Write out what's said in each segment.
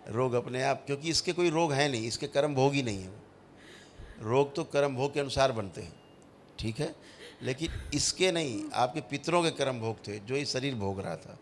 रोग अपने आप, क्योंकि इसके कोई रोग है नहीं, इसके कर्म भोग ही नहीं है वो। रोग तो कर्म भोग के अनुसार बनते हैं, ठीक है, लेकिन इसके नहीं। आपके पितरों के कर्म भोग थे जो ये शरीर भोग रहा था,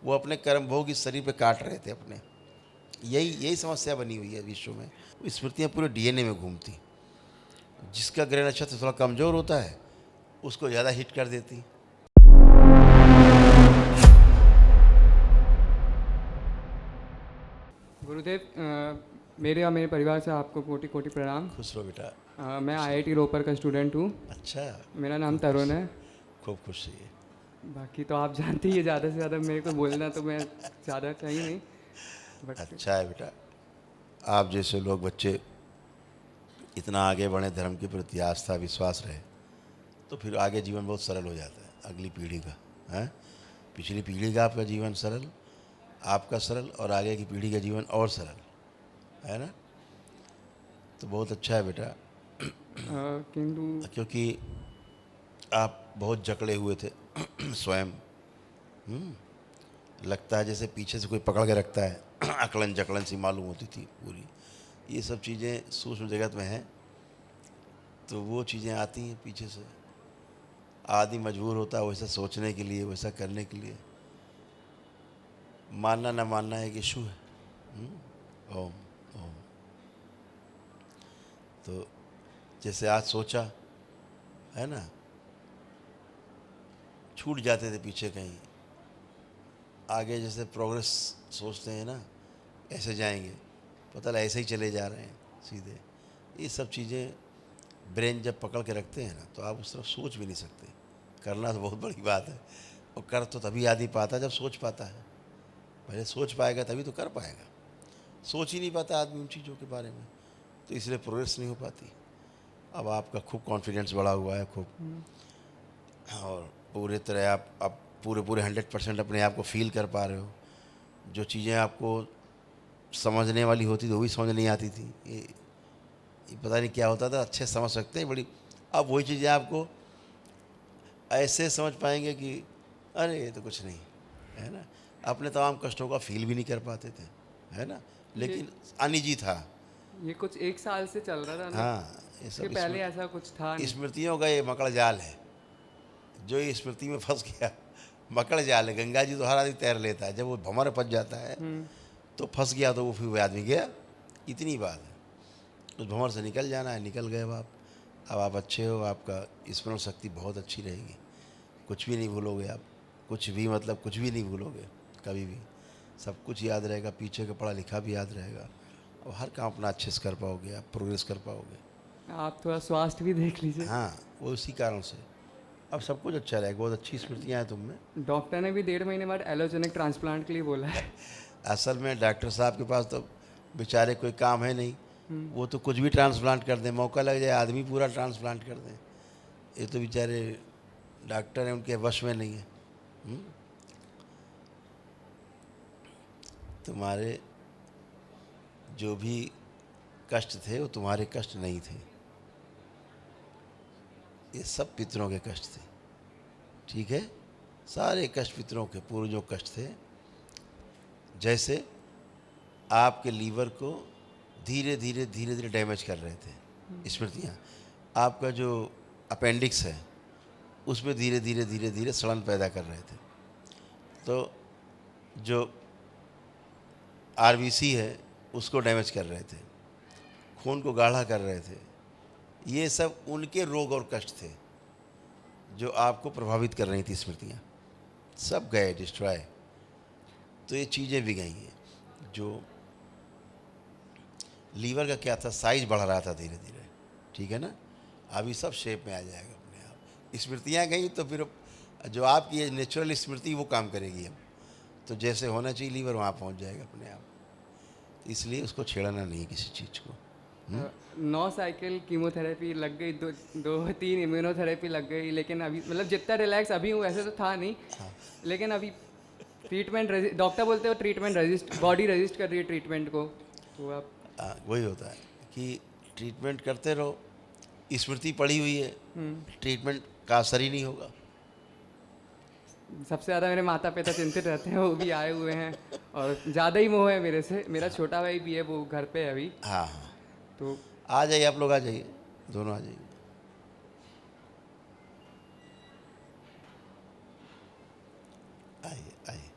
वो अपने कर्म भोग इस शरीर पे काट रहे थे अपने। यही यही समस्या बनी हुई है विश्व में। स्मृतियाँ पूरे डीएनए में घूमती। जिसका ग्रह नक्षत्र थोड़ा कमज़ोर होता है उसको ज़्यादा हिट कर देती। गुरुदेव, मेरे और मेरे परिवार से आपको कोटि कोटि प्रणाम। खुश रहो बेटा। मैं खुश आईआईटी रोपर का स्टूडेंट हूँ। रहो। अच्छा। मेरा नाम खूब खुश, तरुण है। खूब खुश रहिए। बाकी तो आप जानते ही है, ज़्यादा से ज़्यादा मेरे को बोलना तो मैं ज़्यादा चाहिए नहीं, बट अच्छा है बेटा, आप जैसे लोग बच्चे इतना आगे बढ़े, धर्म के प्रति आस्था विश्वास रहे, तो फिर आगे जीवन बहुत सरल हो जाता है। अगली पीढ़ी का है, पिछली पीढ़ी का आपका जीवन सरल, आपका सरल, और आगे की पीढ़ी का जीवन और सरल है ना। तो बहुत अच्छा है बेटा, किंतु क्योंकि आप बहुत जकड़े हुए थे स्वयं। लगता है जैसे पीछे से कोई पकड़ के रखता है अकलन जकड़न सी मालूम होती थी पूरी। ये सब चीज़ें सूक्ष्म जगत में हैं, तो वो चीज़ें आती हैं पीछे से। आदमी मजबूर होता है वैसा सोचने के लिए, वैसा करने के लिए। मानना न मानना एक इशू है। ओम ओम। तो जैसे आज सोचा है ना, छूट जाते थे पीछे कहीं, आगे जैसे प्रोग्रेस सोचते हैं ना, ऐसे जाएंगे, पता लगा ऐसे ही चले जा रहे हैं सीधे। ये सब चीज़ें ब्रेन जब पकड़ के रखते हैं ना, तो आप उस तरफ सोच भी नहीं सकते। करना तो बहुत बड़ी बात है, और कर तो तभी आदमी पाता जब सोच पाता है। पहले सोच पाएगा तभी तो कर पाएगा। सोच ही नहीं पाता आदमी उन चीज़ों के बारे में, तो इसलिए प्रोग्रेस नहीं हो पाती। अब आपका खूब कॉन्फिडेंस बढ़ा हुआ है खूब, और पूरे तरह आप पूरे पूरे 100% अपने आप को फील कर पा रहे हो। जो चीज़ें आपको समझने वाली होती थी वो भी समझ नहीं आती थी। ये पता नहीं क्या होता था, अच्छे समझ सकते हैं बड़ी। अब वही चीज़ें आपको ऐसे समझ पाएंगे कि अरे ये तो कुछ नहीं है ना। अपने तमाम कष्टों का फील भी नहीं कर पाते थे, है ना, ये लेकिन अनिजी था। ये कुछ 1 साल से चल रहा था ना। हाँ, ये इसके सब पहले ऐसा कुछ था नहीं। स्मृतियों का ये मकड़ जाल है, जो ये स्मृति में फंस गया। मकड़ जाल है। गंगा जी तो हर आदमी तैर लेता है, जब वो भंवर फंस जाता है तो फंस गया, तो वो फिर वो आदमी गया। इतनी बात है, उस भंवर से निकल जाना है। निकल गए अब आप अच्छे हो, आपका स्मरण शक्ति बहुत अच्छी रहेगी। कुछ भी नहीं भूलोगे आप, कुछ भी मतलब कुछ भी नहीं भूलोगे कभी भी। सब कुछ याद रहेगा, पीछे का पढ़ा लिखा भी याद रहेगा, और हर काम अपना अच्छे से कर पाओगे, आप प्रोग्रेस कर पाओगे। आप थोड़ा स्वास्थ्य भी देख लीजिए। हाँ, वो उसी कारण से अब सब कुछ अच्छा रहेगा। बहुत अच्छी स्मृतियाँ हैं तुम में। डॉक्टर ने भी 1.5 महीने बाद एलोजेनिक ट्रांसप्लांट के लिए बोला है। असल में डॉक्टर साहब के पास तो बेचारे कोई काम है नहीं, वो तो कुछ भी ट्रांसप्लांट कर दें, मौका लग जाए आदमी पूरा ट्रांसप्लांट कर दें। ये तो बेचारे डॉक्टर हैं, उनके वश में नहीं है। तुम्हारे जो भी कष्ट थे वो तुम्हारे कष्ट नहीं थे, ये सब पितरों के कष्ट थे, ठीक है। सारे कष्ट पितरों के, पूर्वजों कष्ट थे। जैसे आपके लीवर को धीरे धीरे धीरे धीरे डैमेज कर रहे थे स्मृतियाँ। आपका जो अपेंडिक्स है उसमें धीरे धीरे धीरे धीरे सड़न पैदा कर रहे थे। तो जो आरबीसी है उसको डैमेज कर रहे थे, खून को गाढ़ा कर रहे थे। ये सब उनके रोग और कष्ट थे जो आपको प्रभावित कर रही थी स्मृतियाँ। सब गए, डिस्ट्रॉय। तो ये चीज़ें भी गई हैं। जो लीवर का क्या था, साइज बढ़ रहा था धीरे धीरे, ठीक है ना। अभी सब शेप में आ जाएगा अपने आप। स्मृतियाँ गई तो फिर जो आपकी नेचुरल स्मृति वो काम करेगी। अब तो जैसे होना चाहिए लीवर वहाँ पहुँच जाएगा अपने आप। तो इसलिए उसको छेड़ना नहीं किसी चीज़ को। 9 साइकिल कीमोथेरेपी लग गई, दो 3 इम्यूनोथेरेपी लग गई, लेकिन अभी मतलब जितना रिलैक्स अभी हूँ वैसे तो था नहीं। लेकिन अभी ट्रीटमेंट, डॉक्टर बोलते हो ट्रीटमेंट रेजिस्ट, बॉडी रेजिस्ट कर रही है ट्रीटमेंट को। तो आप वही होता है कि ट्रीटमेंट करते रहो, स्मृति पड़ी हुई है, ट्रीटमेंट का असर ही नहीं होगा। सबसे ज़्यादा मेरे माता पिता चिंतित रहते हैं, वो भी आए हुए हैं और ज़्यादा ही मोह है मेरे से। मेरा छोटा भाई भी है, वो घर पे है अभी। हाँ हाँ, तो आ जाइए आप लोग, आ जाइए, दोनों आ जाइए। आइए आइए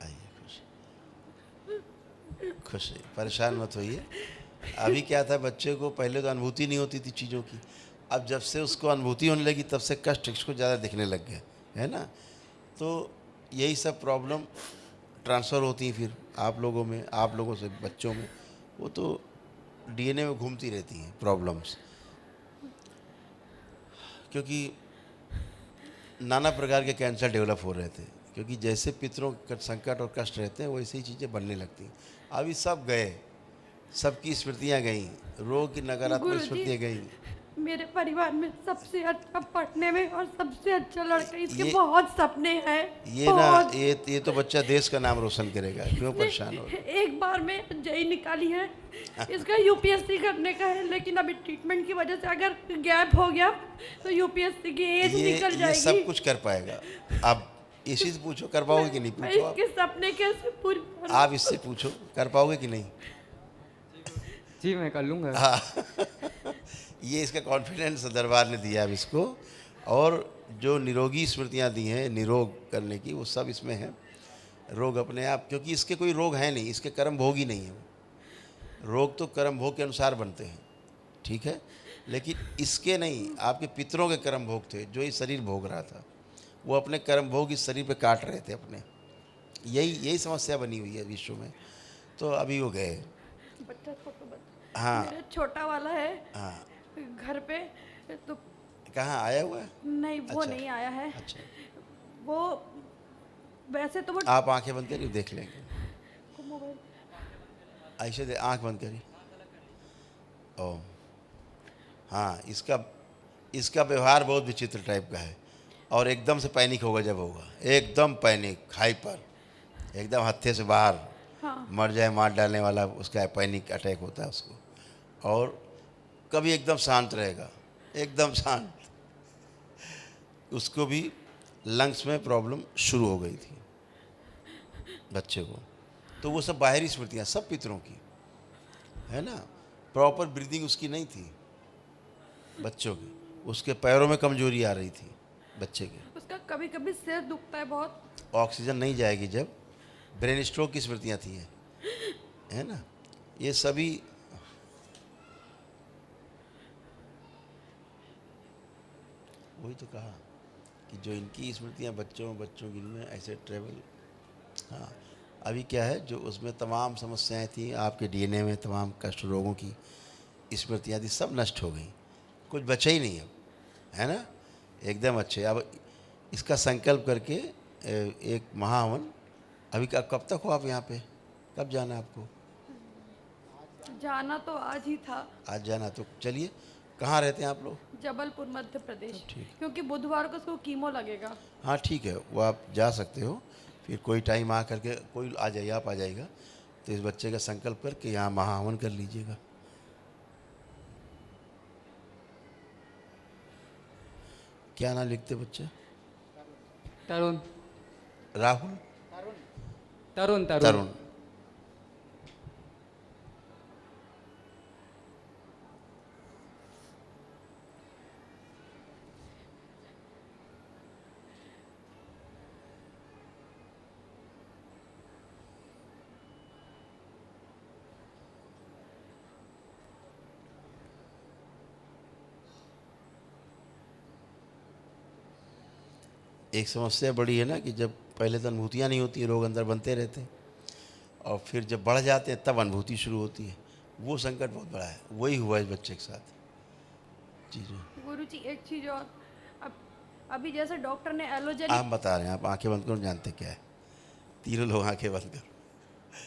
आइए, खुश रहिए, परेशान मत होइए। अभी क्या था, बच्चे को पहले तो अनुभूति नहीं होती थी चीज़ों की, अब जब से उसको अनुभूति होने लगी तब से कष्ट इसको ज़्यादा दिखने लग गए, है ना। तो यही सब प्रॉब्लम ट्रांसफ़र होती हैं फिर आप लोगों में, आप लोगों से बच्चों में, वो तो डीएनए में घूमती रहती हैं प्रॉब्लम्स, क्योंकि नाना प्रकार के कैंसर डेवलप हो रहे थे, क्योंकि जैसे पितरों का संकट और कष्ट रहते हैं वैसे ही चीज़ें बनने लगती हैं। अभी सब गए, सबकी स्मृतियाँ गईं, रोग की नकारात्मक गुरुजी, स्मृतियाँ गईं। मेरे परिवार में सबसे अच्छा पढ़ने में और सबसे अच्छा लड़का, इसके ये बहुत सपने हैं। ये ना बहुत। ये तो बच्चा देश का नाम रोशन करेगा, क्यों इसने परेशान हो रहे हो? एक बार में जेई निकाली है, इसका यूपीएससी करने का है, लेकिन अभी ट्रीटमेंट की वजह से अगर गैप हो गया तो यूपीएससी की एज निकल ये जाएगी। सब कुछ कर पाएगा। आप इसी से पूछो, कर पाओगे कि नहीं, मैं पूछो आप। इसके सपने कैसे पूरे करूं? आप इससे पूछो, कर पाओगे कि नहीं। जी मैं कर लूँगा। हाँ ये इसका कॉन्फिडेंस दरबार ने दिया अब इसको, और जो निरोगी स्मृतियाँ दी हैं निरोग करने की, वो सब इसमें है। रोग अपने आप, क्योंकि इसके कोई रोग है नहीं, इसके कर्म भोग ही नहीं है वो। रोग तो कर्म भोग के अनुसार बनते हैं, ठीक है, लेकिन इसके नहीं, आपके पितरों के कर्म भोग थे जो ये शरीर भोग रहा था, वो अपने कर्म भोग इस शरीर पे काट रहे थे अपने। यही समस्या बनी हुई है विश्व में। तो अभी वो गए। बच्चा छोटा हाँ मेरा छोटा वाला है हाँ, घर पे, तो कहाँ आया हुआ है? नहीं वो अच्छा। नहीं आया है। अच्छा, वो वैसे तो वो आप आंखें बंद करिए, देख लेंगे। मोबाइल ऐसे दे, आंख बंद करिए। ओ हाँ, इसका व्यवहार बहुत विचित्र टाइप का है, और एकदम से पैनिक होगा जब होगा, एकदम पैनिक, हाइपर, एकदम हत्थे से बाहर, हाँ। मर जाए मार डालने वाला उसका पैनिक अटैक होता है उसको। और कभी एकदम शांत रहेगा, एकदम शांत। उसको भी लंग्स में प्रॉब्लम शुरू हो गई थी बच्चे को। तो वो सब बाहरी स्मृतियाँ सब पितरों की, है ना। प्रॉपर ब्रीदिंग उसकी नहीं थी बच्चों की, उसके पैरों में कमजोरी आ रही थी बच्चे के। उसका कभी कभी सिर दुखता है बहुत। ऑक्सीजन नहीं जाएगी जब, ब्रेन स्ट्रोक की स्मृतियाँ थी, है ना। ये सभी वही तो कहा कि जो इनकी स्मृतियाँ बच्चों की में ऐसे ट्रेवल। हाँ, अभी क्या है, जो उसमें तमाम समस्याएं थी आपके डीएनए में, तमाम कष्ट रोगों की स्मृतियाँ थी, सब नष्ट हो गई, कुछ बचा ही नहीं अब, है ना, एकदम अच्छे। अब इसका संकल्प करके एक महाहवन, अभी कब तक हो आप यहाँ पे, कब जाना है आपको? जाना तो आज ही था, आज जाना, तो चलिए। कहाँ रहते हैं आप लोग? जबलपुर मध्य प्रदेश, ठीक। क्योंकि बुधवार को उसको कीमो लगेगा। हाँ ठीक है, वो आप जा सकते हो, फिर कोई टाइम आ करके कोई आ जाइए, आप आ जाइएगा, तो इस बच्चे का संकल्प करके यहाँ महाहवन कर लीजिएगा। क्या नाम लिखते बच्चे? तरुण राहुल? तरुण तरुण तरुण। एक समस्या बड़ी है ना कि जब पहले तो अनुभूतियाँ नहीं होती, रोग अंदर बनते रहते हैं, और फिर जब बढ़ जाते हैं तब अनुभूति शुरू होती है। वो संकट बहुत बड़ा है, वही हुआ इस बच्चे के साथ। जी जी, गुरुजी एक चीज और, अब अभी जैसे डॉक्टर ने एलोजेनिक, आप बता रहे हैं, आप आंखें बंद करो, जानते क्या है। तीनों लोग आंखें बंद करो,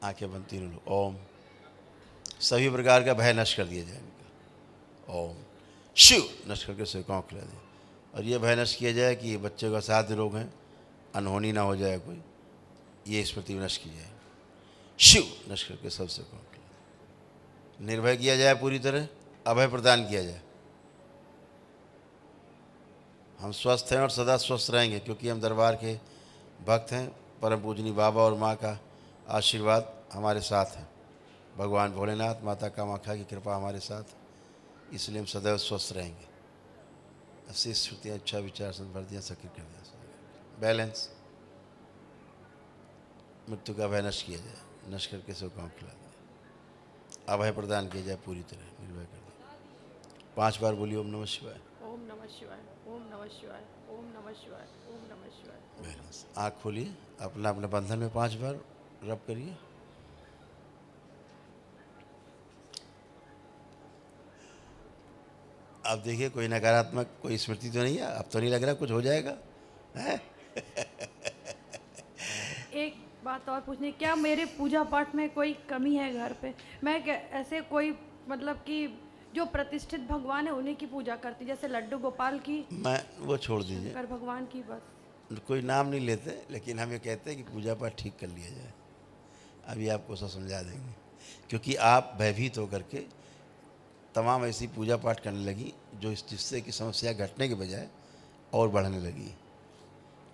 आंखें बंद तीनों लोग। ओम। सभी प्रकार का भय नष्ट कर दिया जाए इनका। ओम शिव नष्ट करके सेवकाओं खिला दें, और ये भय नष्ट किया जाए कि ये बच्चे का साध्य रोग है, अनहोनी ना हो जाए कोई, ये स्मृति नष्ट की जाए। शिव नष्ट करके सब सेवकाओं खिला दें। निर्भय किया जाए, पूरी तरह अभय प्रदान किया जाए। हम स्वस्थ हैं और सदा स्वस्थ रहेंगे, क्योंकि हम दरबार के भक्त हैं। परम पूजनीय बाबा और माँ का आशीर्वाद हमारे साथ है। भगवान भोलेनाथ, माता कामाख्या की कृपा हमारे साथ है, इसलिए हम सदैव स्वस्थ रहेंगे। अशीष श्रुतियाँ, इच्छा विचार संवर्धियाँ सक्रिय कर दिया। बैलेंस, मृत्यु का भय नष्ट किया जाए, नष्ट करके सब काम खिला दिया। अभय प्रदान किया जाए, पूरी तरह निर्भय कर दिया। 5 बार बोलिए ओम नमः शिवाय। ओम नमः शिवाय, ओम नमः शिवाय, ओम नमः शिवाय, ओम नमः शिवाय। बैलेंस। आँख खोलिए, अपना अपना बंधन में 5 बार रब करिए। अब देखिए कोई नकारात्मक कोई स्मृति तो नहीं है। अब तो नहीं लग रहा कुछ हो जाएगा, है? एक बात और पूछनी, क्या मेरे पूजा पाठ में कोई कमी है घर पे? मैं ऐसे कोई मतलब कि जो प्रतिष्ठित भगवान है उन्हीं की पूजा करती, जैसे लड्डू गोपाल की, मैं वो छोड़ दीजिए, शंकर भगवान की, बस। कोई नाम नहीं लेते, लेकिन हम ये कहते हैं कि पूजा पाठ ठीक कर लिया जाए। अभी आपको सब समझा देंगे, क्योंकि आप भयभीत होकर के तमाम ऐसी पूजा पाठ करने लगी जो जिससे कि समस्या घटने के बजाय और बढ़ने लगी।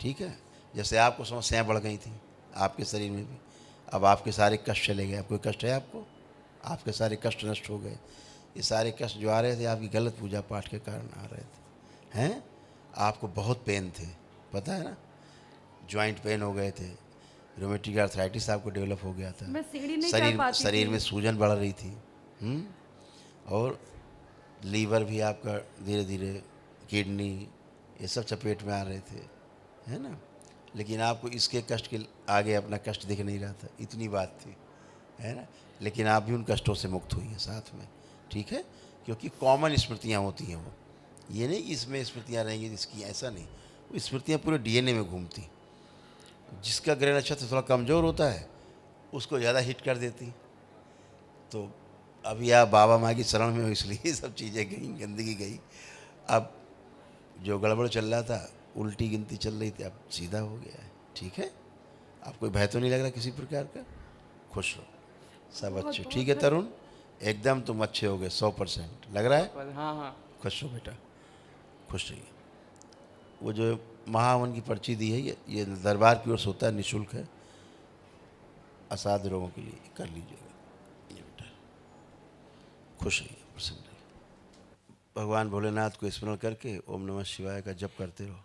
ठीक है, जैसे आपको समस्याएं बढ़ गई थी आपके शरीर में भी, अब आपके सारे कष्ट चले गए। अब कोई कष्ट है आपको? आपके सारे कष्ट नष्ट हो गए। ये सारे कष्ट जो आ रहे थे आपकी गलत पूजा पाठ के कारण आ रहे थे, हैं? आपको बहुत पेन थे, पता है ना? जॉइंट पेन हो गए थे, रोमेटिक आर्थराइटिस आपको डेवलप हो गया था, मैं सीढ़ी नहीं चढ़ पाती शरीर थी। में सूजन बढ़ रही थी, और लीवर भी आपका धीरे धीरे, किडनी, ये सब चपेट में आ रहे थे, है ना? लेकिन आपको इसके कष्ट के आगे अपना कष्ट दिख नहीं रहा था, इतनी बात थी, है ना? लेकिन आप भी उन कष्टों से मुक्त हुई हैं साथ में, ठीक है? क्योंकि कॉमन स्मृतियाँ होती हैं वो, ये नहीं कि इसमें स्मृतियाँ रहेंगी इसकी, ऐसा नहीं। वो स्मृतियाँ पूरे डीएनए में घूमती। जिसका ग्रह नक्षत्र थोड़ा कमज़ोर होता है उसको ज़्यादा हिट कर देती। तो अभी आप बाबा माँ की शरण में हो, इसलिए सब चीज़ें गई, गंदगी गई। अब जो गड़बड़ चल रहा था, उल्टी गिनती चल रही थी, अब सीधा हो गया है, ठीक है? अब कोई भय तो नहीं लग रहा किसी प्रकार का? खुश हो सब अच्छे, ठीक है तरुण? एकदम तुम अच्छे हो गए 100%, लग रहा है? हाँ हाँ। खुश हो बेटा, खुश रहिए। वो जो महावन की पर्ची दी है, ये दरबार की ओर से होता है, निःशुल्क है, असाध्य रोगों के लिए, कर लीजिएगा ये बेटा। खुश रहिए, प्रसन्न रहिए। भगवान भोलेनाथ को स्मरण करके ओम नमः शिवाय का जप करते रहो।